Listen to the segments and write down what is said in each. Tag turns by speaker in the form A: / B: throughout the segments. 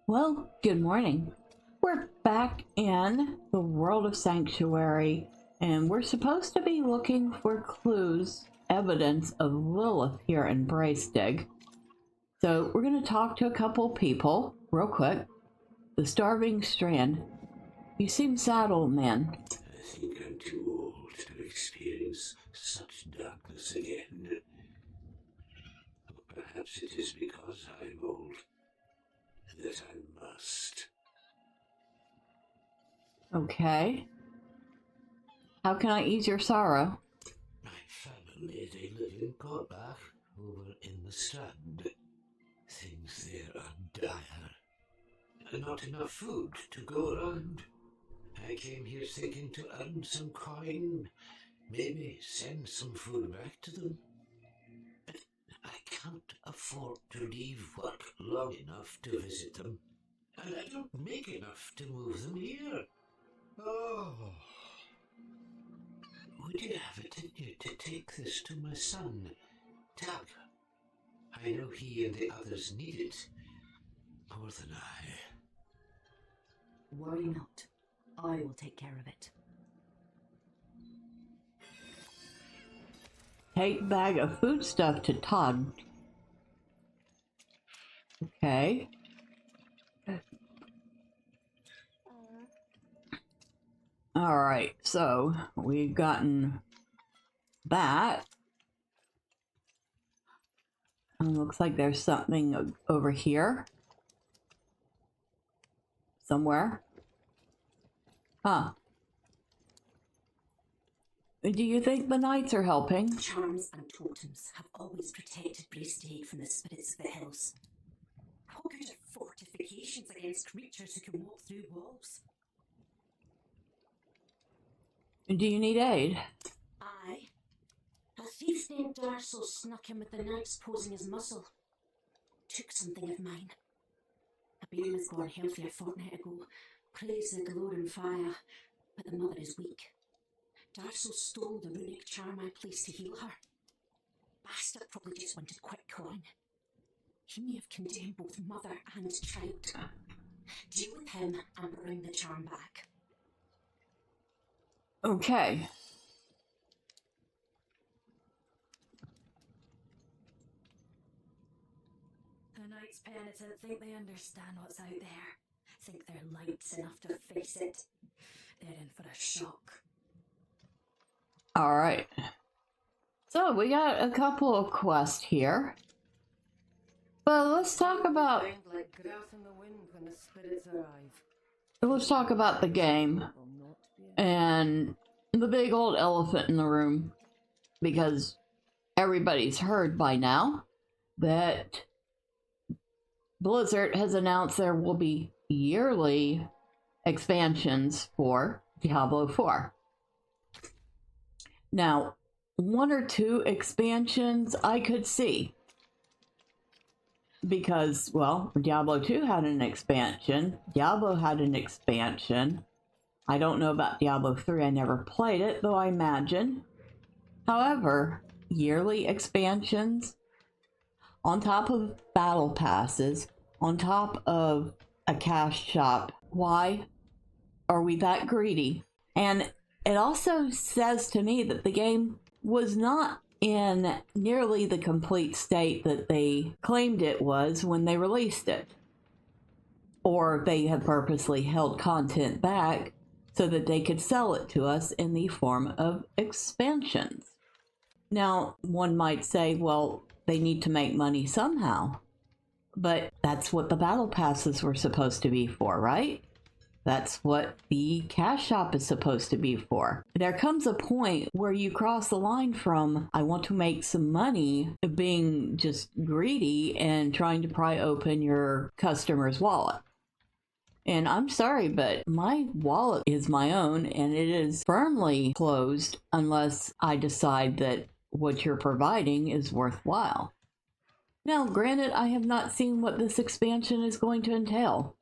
A: Well, good morning. We're back in the world of Sanctuary, and we're supposed to be looking for clues, evidence of Lilith here in Braestig. So we're going to talk to a couple people real quick. The Starving Strand. You seem sad, old man.
B: I think I'm too old to experience such darkness again. Perhaps it is because I'm old that I must.
A: Okay. How can I ease your sorrow?
B: My family, they live in Corbach, over in the Strand. Things there are dire. Not enough food to go around. I came here thinking to earn some coin, maybe send some food back to them. But I can't afford to leave work long enough to visit them, and I don't make enough to move them here. Oh. Would you have it in you to take this to my son, Doug? I know he and the others need it more than I.
C: Worry not. I will take care of it.
A: Take bag of foodstuff to Todd. Okay. Alright, so we've gotten that. And looks like there's something over here. Somewhere. Huh. Do you think the knights are helping?
C: Charms and totems have always protected Braestig from the spirits of the hills. How good are fortifications against creatures who can walk through walls?
A: Do you need aid?
C: Aye. A thief named Darcel snuck in with the knights posing as muscle. Took something of mine. A baby was born healthy a fortnight ago. Praise the glowing fire, but the mother is weak. Darcel stole the runic charm I placed to heal her. Bastard probably just wanted quick coin. He may have condemned both mother and child. Deal with him and bring the charm back.
A: Okay.
C: The Knights Penitent think they understand what's out there. Think they're lights enough to face it. They're in for a shock.
A: Alright. So we got a couple of quests here. But let's talk about the game and the big old elephant in the room, because everybody's heard by now that Blizzard has announced there will be yearly expansions for Diablo 4. Now, one or two expansions I could see, because, well, Diablo 2 had an expansion, Diablo had an expansion. I don't know about Diablo 3, I never played it, though I imagine. However, yearly expansions, on top of battle passes, on top of a cash shop, why are we that greedy? And it also says to me that the game was not in nearly the complete state that they claimed it was when they released it. Or they have purposely held content back so that they could sell it to us in the form of expansions. Now, one might say, well, they need to make money somehow. But that's what the battle passes were supposed to be for, right? That's what the cash shop is supposed to be for. There comes a point where you cross the line from, I want to make some money, being just greedy and trying to pry open your customer's wallet. And I'm sorry, but my wallet is my own and it is firmly closed unless I decide that what you're providing is worthwhile. Now, granted, I have not seen what this expansion is going to entail.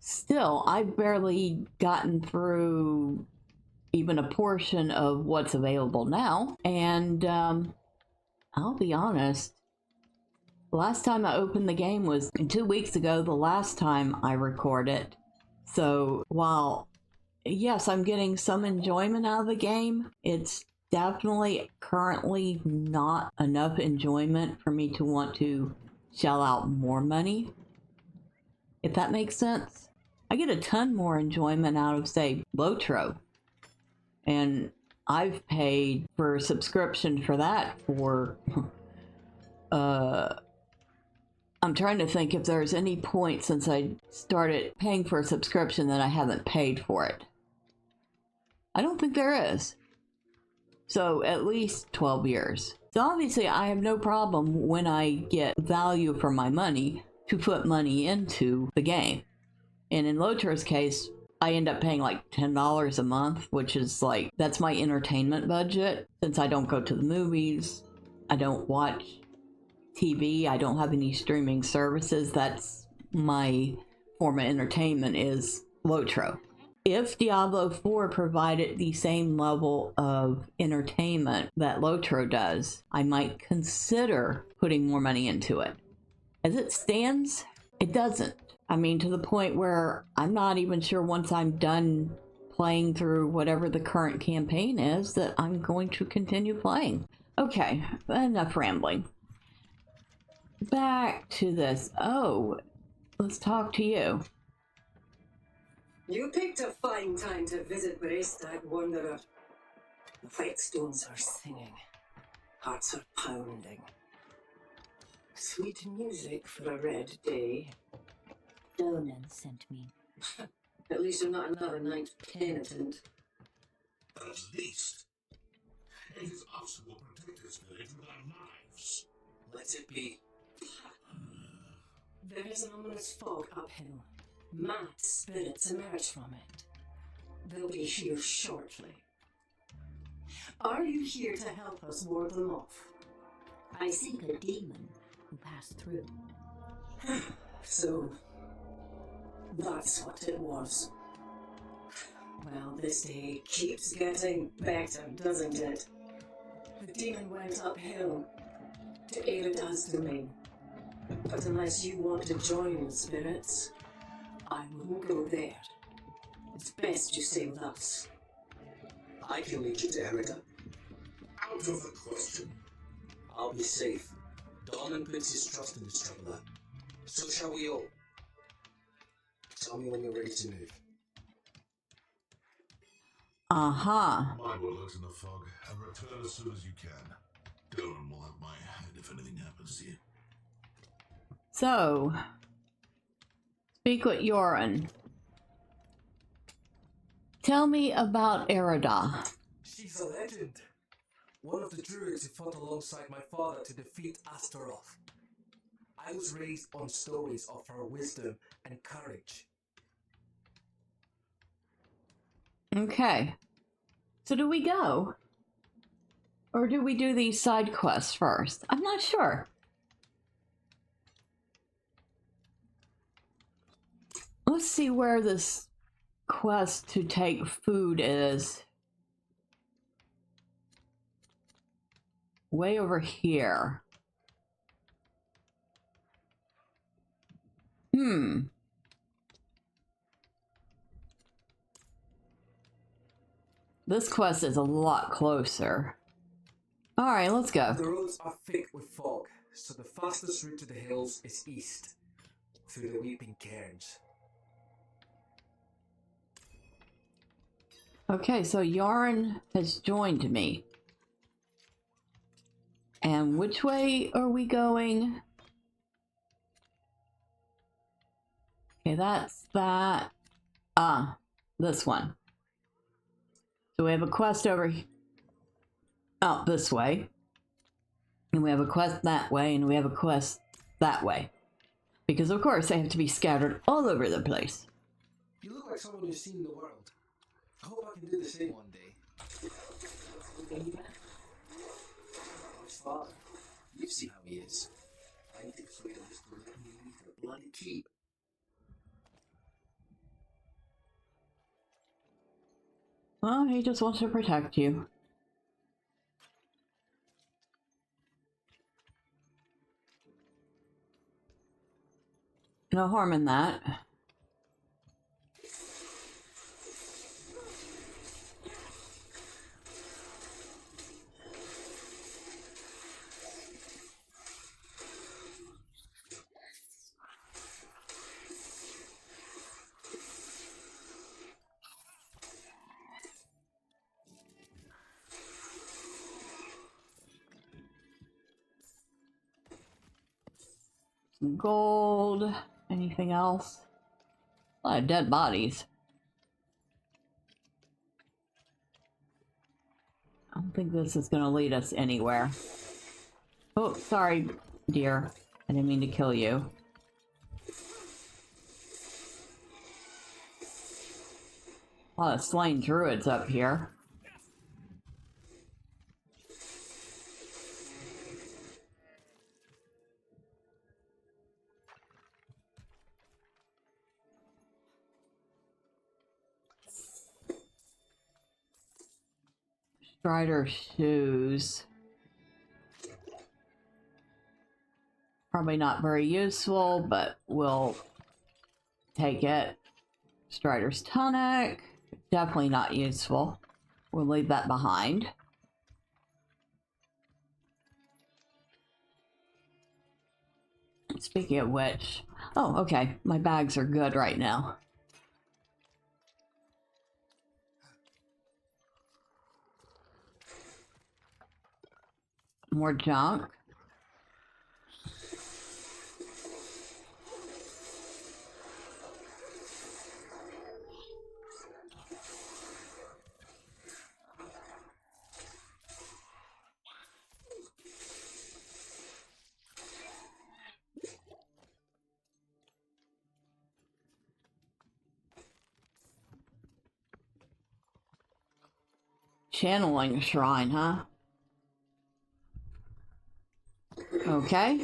A: Still, I've barely gotten through even a portion of what's available now, and I'll be honest, Last time I opened the game was 2 weeks ago, the last time I recorded. So while, yes, I'm getting some enjoyment out of the game, it's definitely currently not enough enjoyment for me to want to shell out more money, if that makes sense. I get a ton more enjoyment out of, say, Lotro. And I've paid for a subscription for that for, I'm trying to think if there's any point since I started paying for a subscription that I haven't paid for it. I don't think there is. So at least 12 years. So obviously I have no problem when I get value for my money to put money into the game. And in Lotra's case, I end up paying like $10 a month, which is like, that's my entertainment budget. Since I don't go to the movies, I don't watch TV, I don't have any streaming services. That's my form of entertainment is Lotro. If Diablo 4 provided the same level of entertainment that Lotro does, I might consider putting more money into it. As it stands, it doesn't. I mean, to the point where I'm not even sure once I'm done playing through whatever the current campaign is that I'm going to continue playing. Okay, enough rambling. Back to this. Oh, let's talk to you.
D: You picked a fine time to visit Brestad, Wanderer. The whetstones are singing. Hearts are pounding. Sweet music for a red day.
C: Donan sent me.
D: At least you're not another night penitent.
B: At least, it is us who will protect this village with our lives.
D: Let it be. There is an ominous fog uphill. Mad spirits emerge from it. They'll be here shortly. Are you here to help us ward them off?
C: I seek a demon who passed through.
D: So, that's what it was. Well, this day keeps getting better, doesn't it? The demon went uphill to Erida's domain. But unless you want to join the spirits, I wouldn't go there. It's best you stay with us.
E: I can lead you to Erida.
B: Out of the question.
E: I'll be safe. Donan puts his trust in this traveler. So shall we all. Tell me when you're ready to move.
A: Uh-huh.
F: Mine will lurk in the fog and return as soon as you can. Dolan will have my head if anything happens to you.
A: So, speak with Yoren. Tell me about Erida.
G: She's a legend. One of the druids who fought alongside my father to defeat Astaroth. I was raised on stories of her wisdom and courage.
A: Okay. So do we go? Or do we do these side quests first? I'm not sure. Let's see where this quest to take food is. Way over here. This quest is a lot closer. Alright, let's go.
G: The roads are thick with fog, so the fastest route to the hills is east, through the Weeping Cairns.
A: Okay, so Yarn has joined me. And which way are we going? Okay, that's that. This one. So we have a quest over out this way. And we have a quest that way, and we have a quest that way. Because of course they have to be scattered all over the place.
G: You look like someone who's seen the world. I hope I can do the same one day.
E: His father. You see how he is. I need to persuade him to let me leave the bloody keep.
A: Well, he just wants to protect you. No harm in that. Some gold. Anything else? A lot of dead bodies. I don't think this is going to lead us anywhere. Oh, sorry, dear. I didn't mean to kill you. A lot of slain druids up here. Strider shoes. Probably not very useful, but we'll take it. Strider's tonic. Definitely not useful. We'll leave that behind. Speaking of which, oh, okay, my bags are good right now. More junk. Channeling shrine, huh? Okay.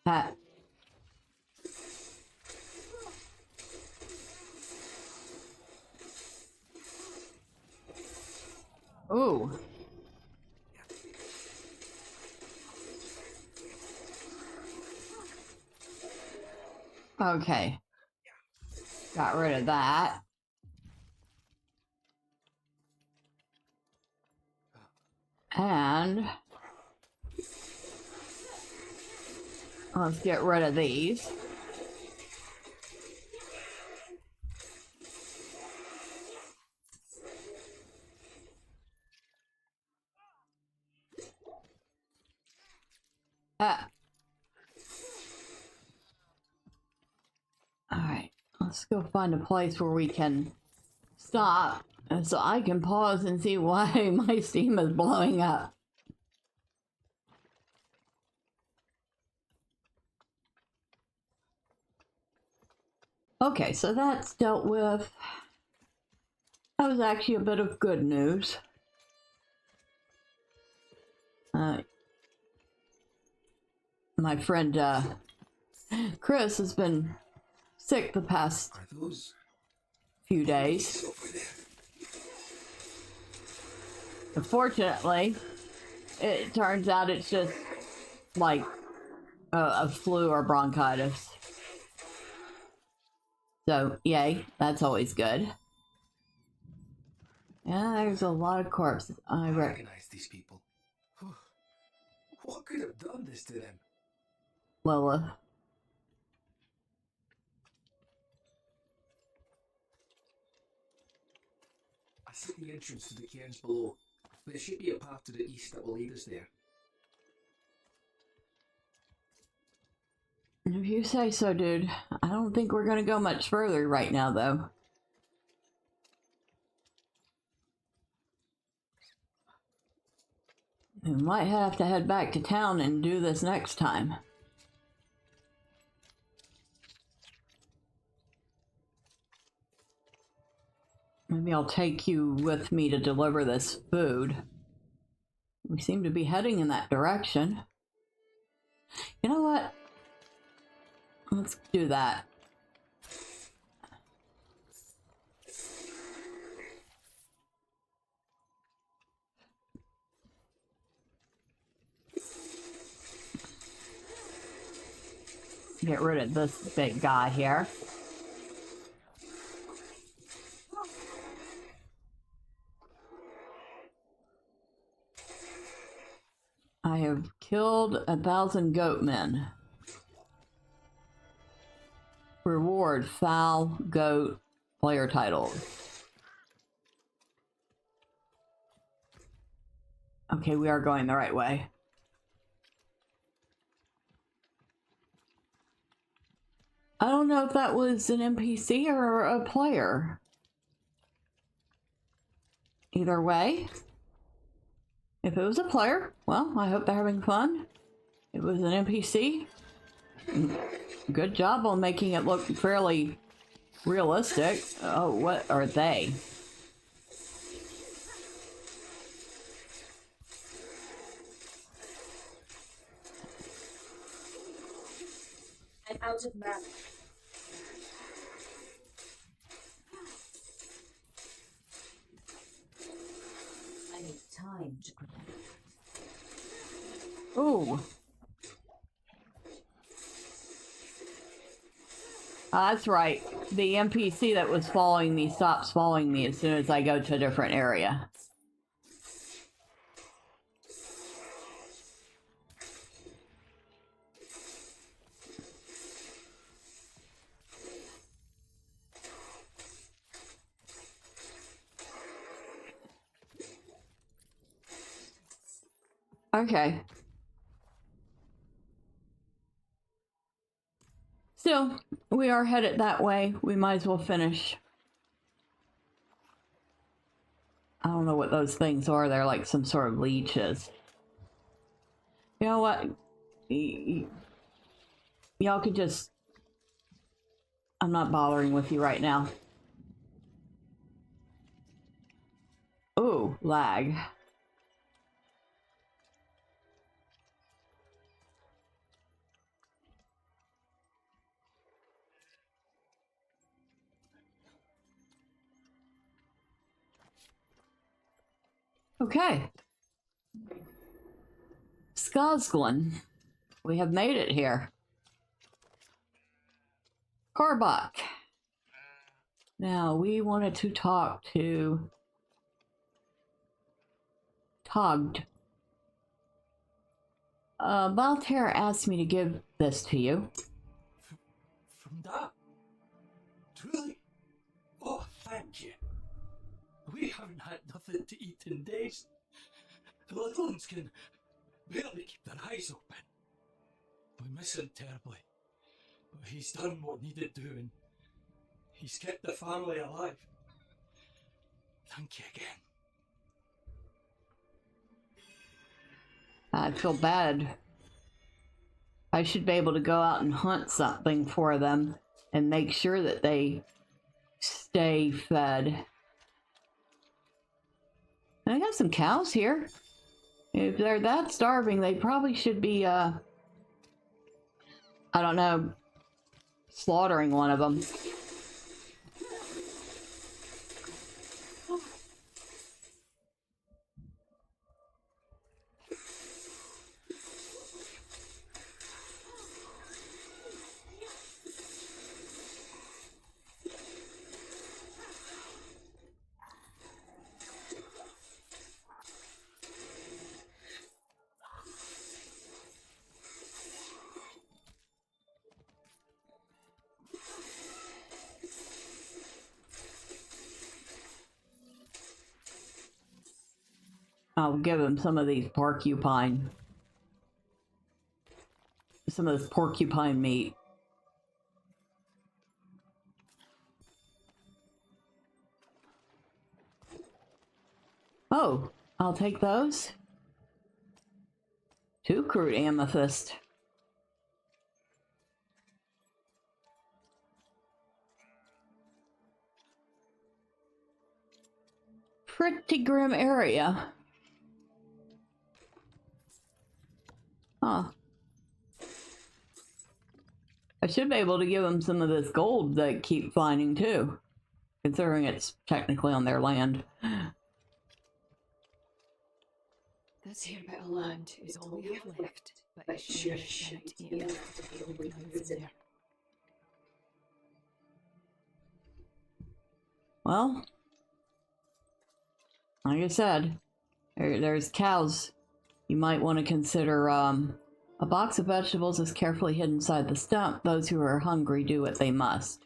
A: That. Ooh. Okay. Got rid of that. And let's get rid of these. Alright, let's go find a place where we can stop and so I can pause and see why my steam is blowing up. Okay, so that's dealt with. That was actually a bit of good news. My friend Chris has been sick the past few days. Unfortunately, it turns out it's just like a flu or bronchitis. So, yay, that's always good. Yeah, there's a lot of corpses.
G: I recognize these people. What could have done this to them?
A: Lilith.
G: I see the entrance to the cairns below. There should be a path to the east that will lead us there.
A: If you say so, dude. I don't think we're gonna go much further right now, though. We might have to head back to town and do this next time. Maybe I'll take you with me to deliver this food. We seem to be heading in that direction. You know what? Let's do that. get rid of this big guy here. I have killed 1,000 goatmen. Reward foul goat player titles. Okay, we are going the right way. I don't know if that was an NPC or a player. Either way, if it was a player, well, I hope they're having fun. If it was an NPC, good job on making it look fairly realistic. Oh, what are they?
C: I'm out of mana. I need time to prepare.
A: Ooh. That's right. The NPC that was following me stops following me as soon as I go to a different area. Okay. Still, we are headed that way. We might as well finish. I don't know what those things are. They're like some sort of leeches. You know what? Y'all could just... I'm not bothering with you right now. Ooh, lag. Okay. Skosglen. We have made it here. Karbach. Now, we wanted to talk to Togd. Valterra asked me to give this to you.
G: From that? Truly? Oh, thank you. We haven't had nothing to eat in days. The little ones can barely keep their eyes open. We miss him terribly. But he's done what needed doing. He's kept the family alive. Thank you again.
A: I feel bad. I should be able to go out and hunt something for them and make sure that they stay fed. And I got some cows here. If they're that starving, they probably should be, I don't know, slaughtering one of them. I'll give him some of these porcupine. Some of this porcupine meat. Oh, I'll take those. 2 crude amethyst. Pretty grim area. Huh. I should be able to give them some of this gold they keep finding too, considering it's technically on their land.
D: This here bit of land is all we have left, but it sure should be enough to feel we live there.
A: Well, like I said, there's cows. You might want to consider, a box of vegetables is carefully hidden inside the stump. Those who are hungry do what they must.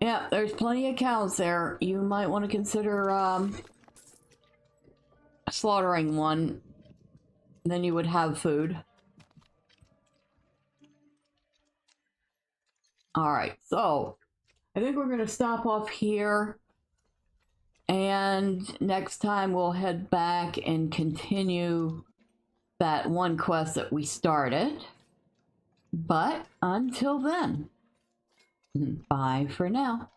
A: Yeah, there's plenty of cows there. You might want to consider, slaughtering one. Then you would have food. Alright, so I think we're going to stop off here. And next time we'll head back and continue that one quest that we started. But until then, bye for now.